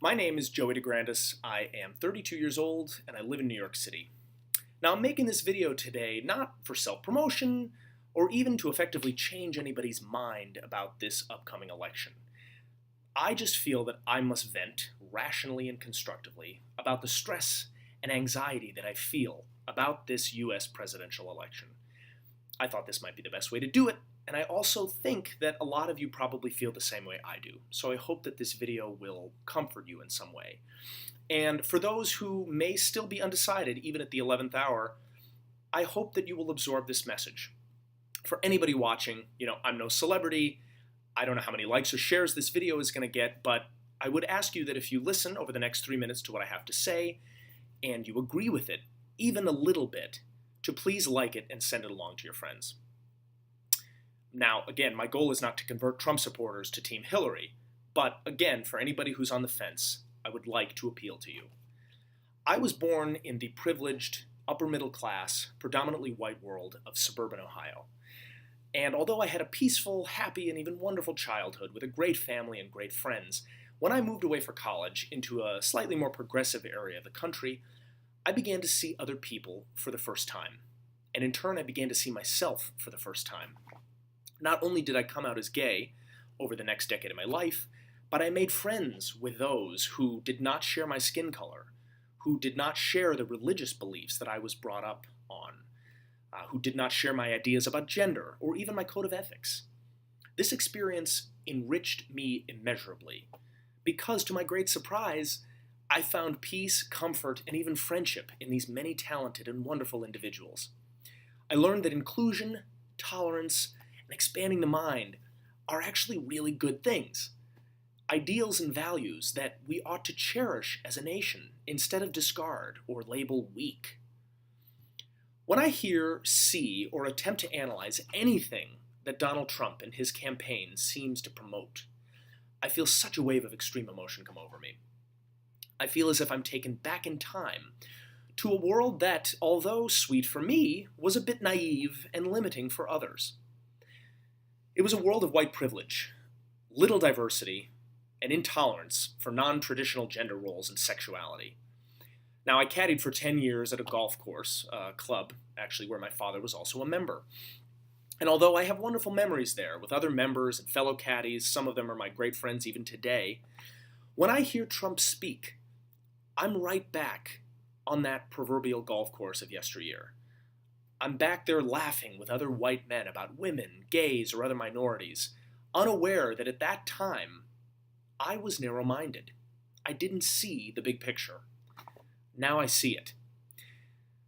My name is Joey DeGrandis. I am 32 years old and I live in New York City. Now, I'm making this video today not for self-promotion or even to effectively change anybody's mind about this upcoming election. I just feel that I must vent rationally and constructively about the stress and anxiety that I feel about this US presidential election. I thought this might be the best way to do it, and I also think that a lot of you probably feel the same way I do, so I hope that this video will comfort you in some way. And for those who may still be undecided, even at the 11th hour, I hope that you will absorb this message. For anybody watching, I'm no celebrity, I don't know how many likes or shares this video is going to get, but I would ask you that if you listen over the next 3 minutes to what I have to say, and you agree with it, even a little bit, to please like it and send it along to your friends. Now, again, my goal is not to convert Trump supporters to Team Hillary, but again, for anybody who's on the fence, I would like to appeal to you. I was born in the privileged, upper middle class, predominantly white world of suburban Ohio. And although I had a peaceful, happy, and even wonderful childhood with a great family and great friends, when I moved away for college into a slightly more progressive area of the country, I began to see other people for the first time. And in turn, I began to see myself for the first time. Not only did I come out as gay over the next decade of my life, but I made friends with those who did not share my skin color, who did not share the religious beliefs that I was brought up on, who did not share my ideas about gender or even my code of ethics. This experience enriched me immeasurably because, to my great surprise, I found peace, comfort, and even friendship in these many talented and wonderful individuals. I learned that inclusion, tolerance, and expanding the mind are actually really good things. Ideals and values that we ought to cherish as a nation instead of discard or label weak. When I hear, see, or attempt to analyze anything that Donald Trump and his campaign seems to promote, I feel such a wave of extreme emotion come over me. I feel as if I'm taken back in time to a world that, although sweet for me, was a bit naive and limiting for others. It was a world of white privilege, little diversity, and intolerance for non-traditional gender roles and sexuality. Now, I caddied for 10 years at a golf course, a club, actually, where my father was also a member. And although I have wonderful memories there with other members and fellow caddies, some of them are my great friends even today, when I hear Trump speak, I'm right back on that proverbial golf course of yesteryear. I'm back there laughing with other white men about women, gays, or other minorities, unaware that at that time, I was narrow-minded. I didn't see the big picture. Now I see it.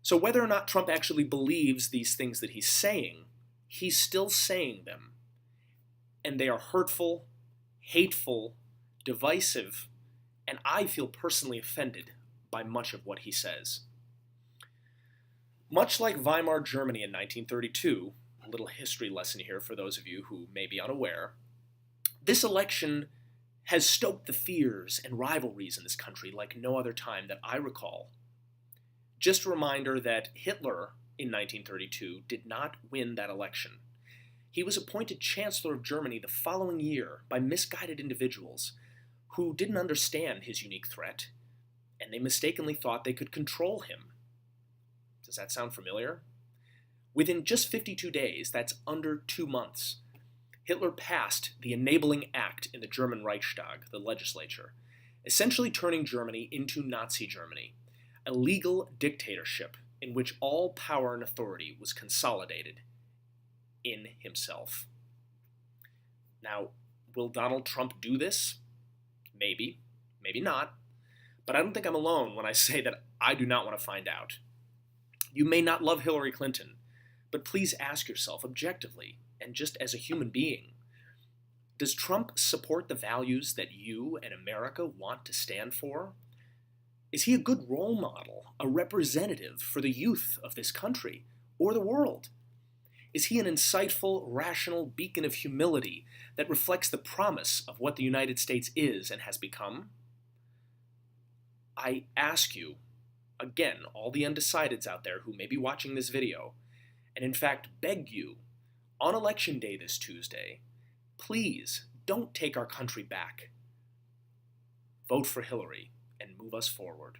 So whether or not Trump actually believes these things that he's still saying them. And they are hurtful, hateful, divisive, and I feel personally offended by much of what he says. Much like Weimar Germany in 1932, a little history lesson here for those of you who may be unaware, this election has stoked the fears and rivalries in this country like no other time that I recall. Just a reminder that Hitler in 1932 did not win that election. He was appointed Chancellor of Germany the following year by misguided individuals who didn't understand his unique threat, and they mistakenly thought they could control him. Does that sound familiar? Within just 52 days, that's under 2 months, Hitler passed the Enabling Act in the German Reichstag, the legislature, essentially turning Germany into Nazi Germany, a legal dictatorship in which all power and authority was consolidated in himself. Now, will Donald Trump do this? Maybe, maybe not, but I don't think I'm alone when I say that I do not want to find out. You may not love Hillary Clinton, but please ask yourself objectively, and just as a human being, does Trump support the values that you and America want to stand for? Is he a good role model, a representative for the youth of this country or the world? Is he an insightful, rational beacon of humility that reflects the promise of what the United States is and has become? I ask you, again, all the undecideds out there who may be watching this video, and in fact beg you, on Election Day this Tuesday, please don't take our country back. vote for Hillary and move us forward.